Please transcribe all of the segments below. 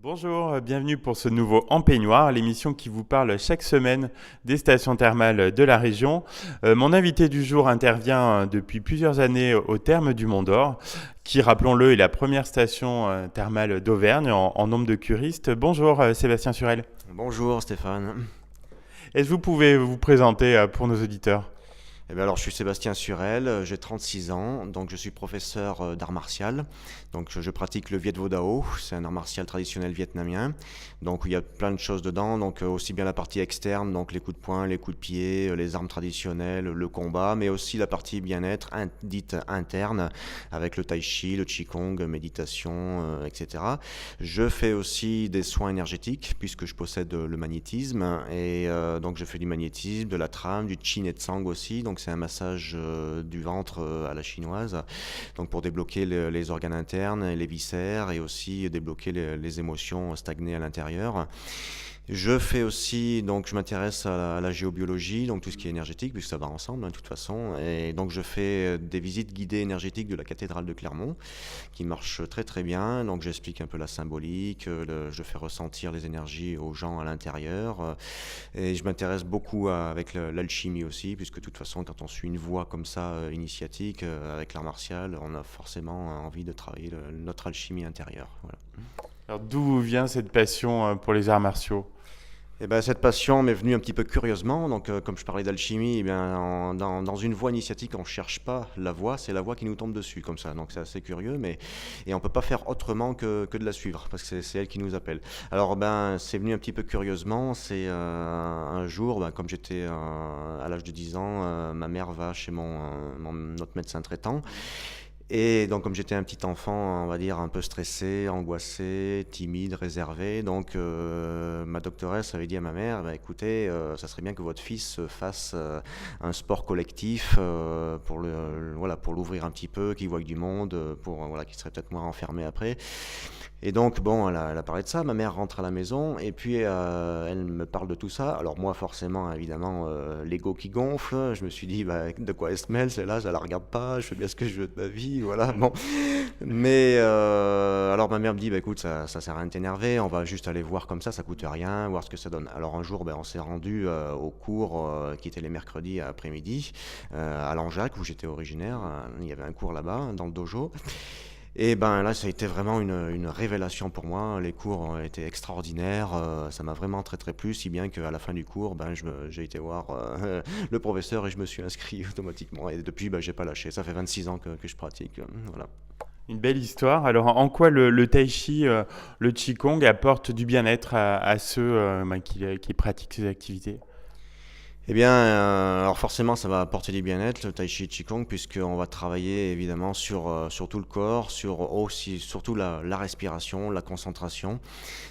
Bonjour, bienvenue pour ce nouveau En Peignoir, l'émission qui vous parle chaque semaine des stations thermales de la région. Mon invité du jour intervient depuis plusieurs années au Thermes du Mont d'Or, qui, rappelons-le, est la première station thermale d'Auvergne en nombre de curistes. Bonjour Sébastien Surel. Bonjour Stéphane. Est-ce que vous pouvez vous présenter pour nos auditeurs? Alors, je suis Sébastien Surel, j'ai 36 ans, donc je suis professeur d'art martial. Donc je pratique le Viet Vo Dao, c'est un art martial traditionnel vietnamien. Donc il y a plein de choses dedans, donc aussi bien la partie externe, donc les coups de poing, les coups de pied, les armes traditionnelles, le combat, mais aussi la partie bien-être dite interne, avec le tai chi, le qigong, méditation, etc. Je fais aussi des soins énergétiques, puisque je possède le magnétisme, et donc je fais du magnétisme, de la trame, du Qin et Tsang aussi, donc c'est un massage du ventre à la chinoise, donc pour débloquer les organes internes, les viscères, et aussi débloquer les émotions stagnées à l'intérieur. Je fais aussi, donc je m'intéresse à la géobiologie, donc tout ce qui est énergétique, puisque ça va ensemble, de toute façon. Et donc je fais des visites guidées énergétiques de la cathédrale de Clermont, qui marchent très très bien. Donc j'explique un peu la symbolique, je fais ressentir les énergies aux gens à l'intérieur. Et je m'intéresse beaucoup avec l'alchimie aussi, puisque de toute façon, quand on suit une voie comme ça, initiatique, avec l'art martial, on a forcément envie de travailler notre alchimie intérieure. Voilà. Alors, d'où vient cette passion pour les arts martiaux? Eh ben, cette passion m'est venue un petit peu curieusement. Donc, comme je parlais d'alchimie, eh bien, dans une voie initiatique, on ne cherche pas la voie, c'est la voie qui nous tombe dessus, comme ça. Donc, c'est assez curieux, et on ne peut pas faire autrement que de la suivre, parce que c'est elle qui nous appelle. Alors, ben, c'est venu un petit peu curieusement. C'est un jour, ben, comme j'étais à l'âge de 10 ans, ma mère va chez notre médecin traitant. Et donc, comme j'étais un petit enfant, on va dire, un peu stressé, angoissé, timide, réservé, donc ma doctoresse avait dit à ma mère, bah, écoutez, ça serait bien que votre fils fasse un sport collectif voilà, pour l'ouvrir un petit peu, qu'il voie du monde, voilà, qu'il serait peut-être moins enfermé après. Et donc, bon, elle a parlé de ça, ma mère rentre à la maison, et puis elle me parle de tout ça. Alors moi, forcément, évidemment, l'ego qui gonfle, je me suis dit, bah, de quoi elle se mêle, celle-là, je la regarde pas, je fais bien ce que je veux de ma vie, voilà, bon. Mais alors ma mère me dit, bah, écoute, ça sert à rien de t'énerver, on va juste aller voir comme ça coûte rien, voir ce que ça donne. Alors un jour, ben, on s'est rendu au cours qui était les mercredis après-midi, à Langeac, où j'étais originaire, il y avait un cours là-bas, dans le dojo. Et ben là, ça a été vraiment une révélation pour moi. Les cours ont été extraordinaires. Ça m'a vraiment très très plu, si bien qu'à la fin du cours, ben, j'ai été voir le professeur et je me suis inscrit automatiquement. Et depuis, ben, j'ai pas lâché. Ça fait 26 ans que je pratique. Voilà. Une belle histoire. Alors, en quoi le tai chi, le qigong apporte du bien-être à ceux qui pratiquent ces activités? Eh bien, alors forcément, ça va apporter du bien-être, le tai chi qigong, puisqu'on va travailler évidemment sur tout le corps, sur aussi, surtout la respiration, la concentration,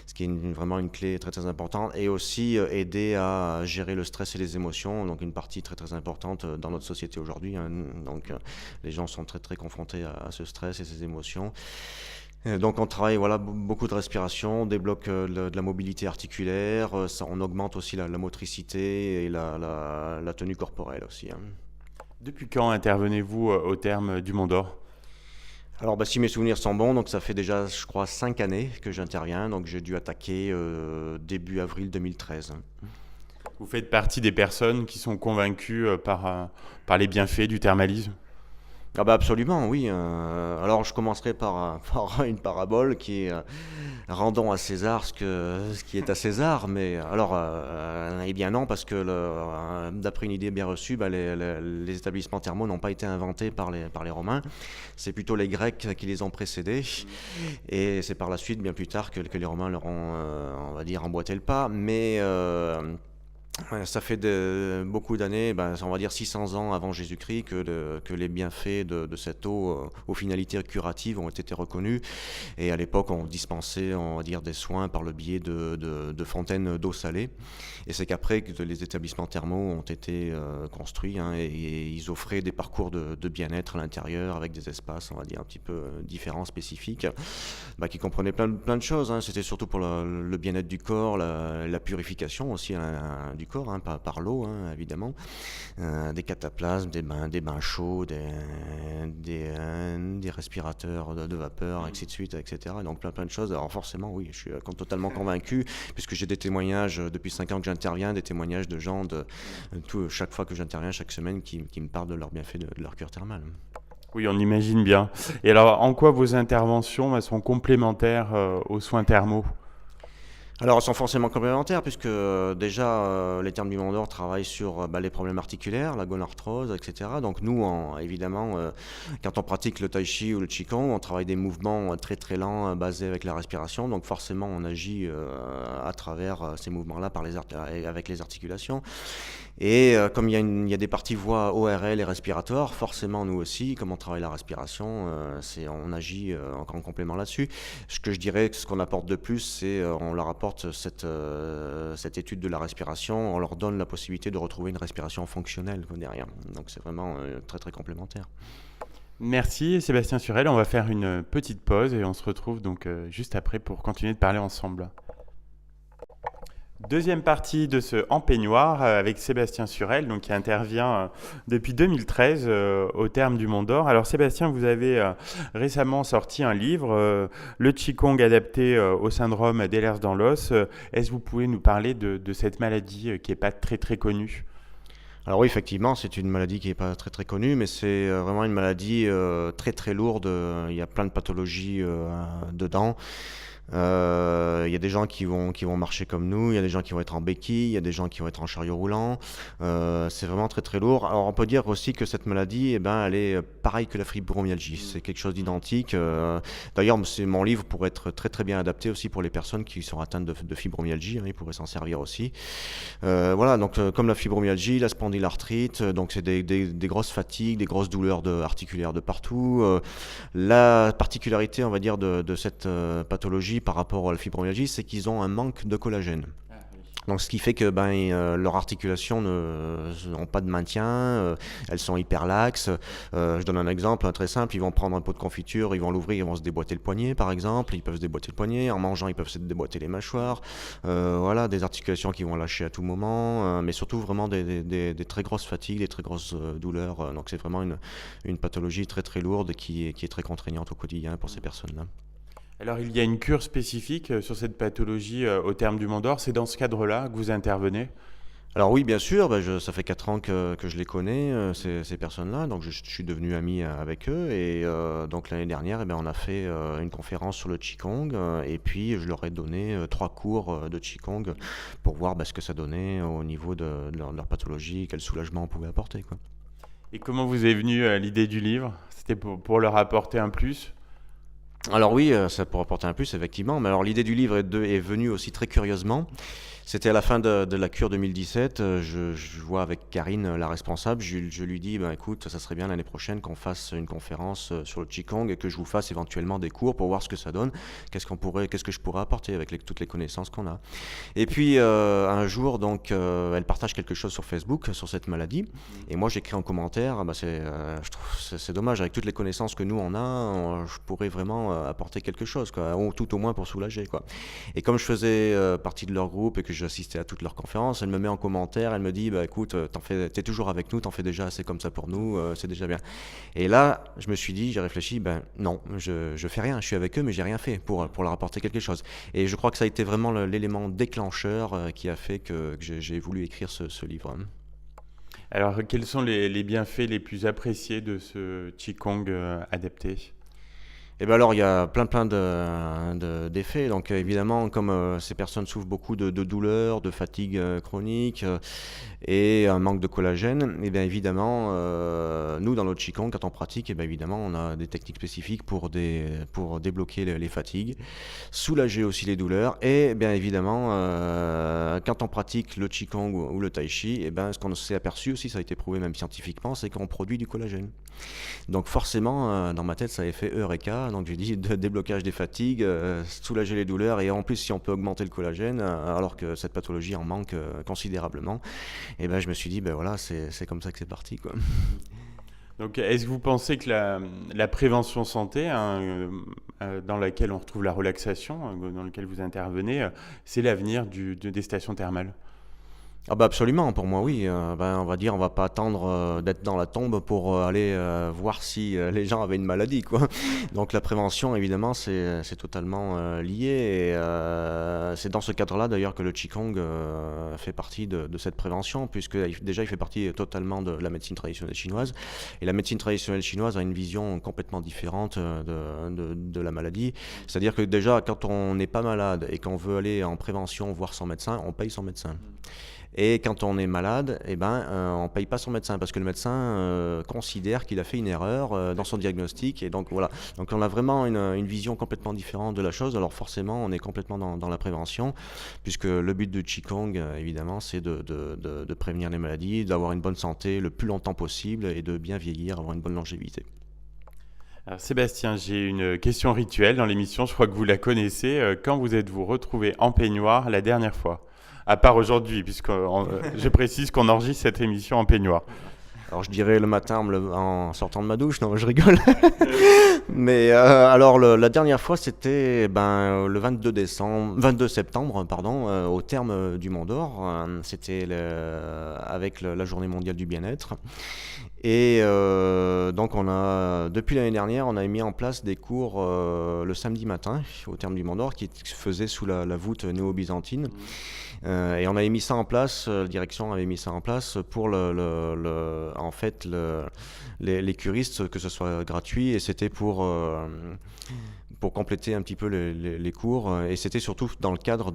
ce qui est vraiment une clé très très importante, et aussi aider à gérer le stress et les émotions, donc une partie très très importante dans notre société aujourd'hui, hein. Donc les gens sont très très confrontés à ce stress et ces émotions. Donc on travaille voilà, beaucoup de respiration, on débloque de la mobilité articulaire, on augmente aussi la motricité et la tenue corporelle aussi, hein. Depuis quand intervenez-vous au terme du Mont d'Or? Alors bah, si mes souvenirs sont bons, donc ça fait déjà je crois 5 années que j'interviens, donc j'ai dû attaquer début avril 2013. Vous faites partie des personnes qui sont convaincues par les bienfaits du thermalisme? Ah bah absolument, oui. Alors je commencerai par une parabole qui est rendons à César ce qui est à César, mais alors eh bien non, parce que d'après une idée bien reçue, bah, les établissements thermaux n'ont pas été inventés par les Romains, c'est plutôt les Grecs qui les ont précédés, et c'est par la suite, bien plus tard, que les Romains leur ont, on va dire, emboîté le pas, mais ouais, ça fait beaucoup d'années, ben, on va dire 600 ans avant Jésus-Christ, que les bienfaits de cette eau aux finalités curatives ont été reconnus. Et à l'époque, on dispensait, on va dire, des soins par le biais de fontaines d'eau salée. Et c'est qu'après que les établissements thermaux ont été construits, hein, et ils offraient des parcours de bien-être à l'intérieur avec des espaces, on va dire, un petit peu différents, spécifiques, bah, qui comprenaient plein de choses, hein. C'était surtout pour le bien-être du corps, la purification aussi, hein, du corps, hein, par l'eau, hein, évidemment. Des cataplasmes, des bains chauds, des respirateurs de vapeur, ainsi de suite, etc. Donc plein de choses. Alors forcément, oui, je suis totalement convaincu, puisque j'ai des témoignages depuis 5 ans que j'interviens, des témoignages de gens chaque fois que j'interviens, chaque semaine, qui me parlent de leurs bienfaits de leur cure thermale. Oui, on imagine bien. Et alors, en quoi vos interventions sont complémentaires aux soins thermaux? Alors, elles sont forcément complémentaires, puisque déjà, les thermes du Mont d'Or travaillent sur les problèmes articulaires, la gonarthrose, etc. Donc nous, évidemment, quand on pratique le tai chi ou le qigong, on travaille des mouvements très très lents, basés avec la respiration. Donc forcément, on agit à travers ces mouvements-là avec les articulations. Et comme il y a des parties voies ORL et respiratoires, forcément nous aussi, comme on travaille la respiration, on agit en complément là-dessus. Ce que je dirais, ce qu'on apporte de plus, c'est on leur apporte cette étude de la respiration, on leur donne la possibilité de retrouver une respiration fonctionnelle derrière. Donc c'est vraiment très très complémentaire. Merci Sébastien Surel, on va faire une petite pause et on se retrouve donc juste après pour continuer de parler ensemble. Deuxième partie de ce En peignoir avec Sébastien Surel, donc, qui intervient depuis 2013 au terme du Mont d'Or. Alors Sébastien, vous avez récemment sorti un livre, Le Qigong adapté au syndrome d'Ehlers dans l'os. Est-ce que vous pouvez nous parler de cette maladie qui n'est pas très très connue? Alors oui, effectivement, c'est une maladie qui n'est pas très très connue, mais c'est vraiment une maladie très très lourde. Il y a plein de pathologies dedans. Il y a des gens qui vont marcher comme nous, il y a des gens qui vont être en béquille, il y a des gens qui vont être en chariot roulant. C'est vraiment très très lourd. Alors on peut dire aussi que cette maladie, elle est pareille que la fibromyalgie. C'est quelque chose d'identique. D'ailleurs, mon livre pourrait être très très bien adapté aussi pour les personnes qui sont atteintes de fibromyalgie, hein, il pourrait s'en servir aussi. Voilà, donc comme la fibromyalgie, la spondylarthrite, donc c'est des grosses fatigues, des grosses douleurs articulaires de partout. La particularité, on va dire, de cette pathologie par rapport à la fibromyalgie, c'est qu'ils ont un manque de collagène. Donc, ce qui fait que leurs articulations n'ont pas de maintien, elles sont hyper laxes. Je donne un exemple très simple, ils vont prendre un pot de confiture, ils vont l'ouvrir, ils vont se déboîter le poignet par exemple, ils peuvent se déboîter le poignet, en mangeant ils peuvent se déboîter les mâchoires, voilà, des articulations qui vont lâcher à tout moment, mais surtout vraiment des très grosses fatigues, des très grosses douleurs. Donc c'est vraiment une pathologie très très lourde qui est très contraignante au quotidien pour ces personnes-là. Alors, il y a une cure spécifique sur cette pathologie au terme du Mont d'Or. C'est dans ce cadre-là que vous intervenez? Alors oui, bien sûr, ça fait 4 ans que je les connais, ces personnes-là, donc je suis devenu ami avec eux, et donc l'année dernière, on a fait une conférence sur le Qigong, et puis je leur ai donné 3 cours de Qigong pour voir ce que ça donnait au niveau de leur pathologie, quel soulagement on pouvait apporter, quoi. Et comment vous est venue l'idée du livre? C'était pour leur apporter un plus? Alors oui, ça pourrait apporter un plus, effectivement. Mais alors l'idée du livre est venue aussi très curieusement. C'était à la fin de la cure 2017. Je vois avec Karine, la responsable, je lui dis, écoute, ça serait bien l'année prochaine qu'on fasse une conférence sur le Qigong et que je vous fasse éventuellement des cours pour voir ce que ça donne. Qu'est-ce que je pourrais apporter avec toutes les connaissances qu'on a. Et puis un jour, donc, elle partage quelque chose sur Facebook sur cette maladie. Et moi, j'écris en commentaire, je trouve c'est dommage, avec toutes les connaissances que nous on a, je pourrais vraiment apporter quelque chose, quoi, ou tout au moins pour soulager, quoi. Et comme je faisais partie de leur groupe et que j'assistais à toutes leurs conférences, elle me met en commentaire, elle me dit, écoute, t'es toujours avec nous, t'en fais déjà assez comme ça pour nous, c'est déjà bien. Et là, je me suis dit, j'ai réfléchi, non, je fais rien, je suis avec eux, mais j'ai rien fait pour leur apporter quelque chose. Et je crois que ça a été vraiment l'élément déclencheur qui a fait que j'ai voulu écrire ce livre. Alors, quels sont les bienfaits les plus appréciés de ce Qigong adapté? Et alors il y a plein d'effets. Donc évidemment, comme ces personnes souffrent beaucoup de douleurs, de fatigue chronique et un manque de collagène, et bien évidemment, nous dans notre Qigong, quand on pratique, et bien évidemment, on a des techniques spécifiques pour débloquer les fatigues, soulager aussi les douleurs, et bien évidemment, quand on pratique le Qigong ou le Tai Chi, et bien ce qu'on s'est aperçu aussi, ça a été prouvé même scientifiquement, c'est qu'on produit du collagène. Donc forcément, dans ma tête, ça avait fait Eureka. Donc j'ai dit déblocage des fatigues, soulager les douleurs, et en plus si on peut augmenter le collagène, alors que cette pathologie en manque considérablement, et ben je me suis dit voilà, c'est comme ça que c'est parti, quoi. Donc est-ce que vous pensez que la prévention santé, dans laquelle on retrouve la relaxation, dans laquelle vous intervenez, c'est l'avenir des stations thermales? Ah bah absolument, pour moi oui. On va dire, on va pas attendre d'être dans la tombe pour aller voir si les gens avaient une maladie, quoi. Donc la prévention, évidemment, c'est totalement lié. Et c'est dans ce cadre-là, d'ailleurs, que le Qigong fait partie de cette prévention, puisque déjà, il fait partie totalement de la médecine traditionnelle chinoise. Et la médecine traditionnelle chinoise a une vision complètement différente de la maladie. C'est-à-dire que déjà, quand on n'est pas malade et qu'on veut aller en prévention voir son médecin, on paye son médecin. Et quand on est malade, on ne paye pas son médecin parce que le médecin considère qu'il a fait une erreur dans son diagnostic. Et donc voilà. Donc on a vraiment une vision complètement différente de la chose. Alors forcément, on est complètement dans la prévention, puisque le but de Qigong, évidemment, c'est de prévenir les maladies, d'avoir une bonne santé le plus longtemps possible et de bien vieillir, avoir une bonne longévité. Alors Sébastien, j'ai une question rituelle dans l'émission, je crois que vous la connaissez. Quand vous êtes-vous retrouvé en peignoir la dernière fois? À part aujourd'hui, puisque je précise qu'on enregistre cette émission en peignoir. Alors je dirais le matin en sortant de ma douche, non je rigole. Mais alors la dernière fois c'était le 22 septembre pardon, au terme du Mont d'Or. C'était avec la journée mondiale du bien-être. Et donc depuis l'année dernière, on a mis en place des cours le samedi matin au terme du Mont d'Or qui se faisaient sous la voûte néo-byzantine. Et on avait mis ça en place, la direction avait mis ça en place pour les curistes, que ce soit gratuit, et c'était pour compléter un petit peu les cours, et c'était surtout dans le cadre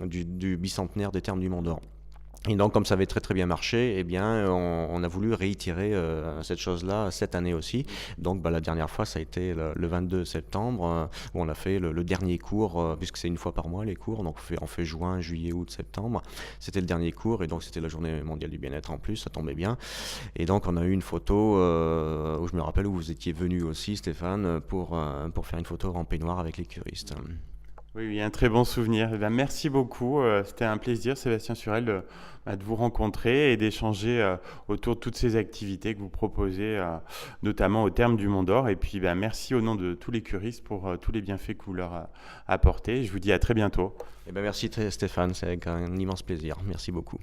du bicentenaire des termes du Mont d'Or. Et donc, comme ça avait très très bien marché, on a voulu réitérer cette chose-là cette année aussi. Donc, la dernière fois, ça a été le 22 septembre, où on a fait le dernier cours, puisque c'est une fois par mois les cours. Donc, on fait juin, juillet, août, septembre. C'était le dernier cours, et donc c'était la journée mondiale du bien-être en plus, ça tombait bien. Et donc, on a eu une photo où je me rappelle où vous étiez venu aussi, Stéphane, pour faire une photo en peignoir avec les curistes. Oui, un très bon souvenir. Merci beaucoup. C'était un plaisir, Sébastien Surel, de vous rencontrer et d'échanger autour de toutes ces activités que vous proposez, notamment au terme du Mont d'Or. Et puis, merci au nom de tous les curistes pour tous les bienfaits que vous leur apportez. Je vous dis à très bientôt. Merci Stéphane, c'est avec un immense plaisir. Merci beaucoup.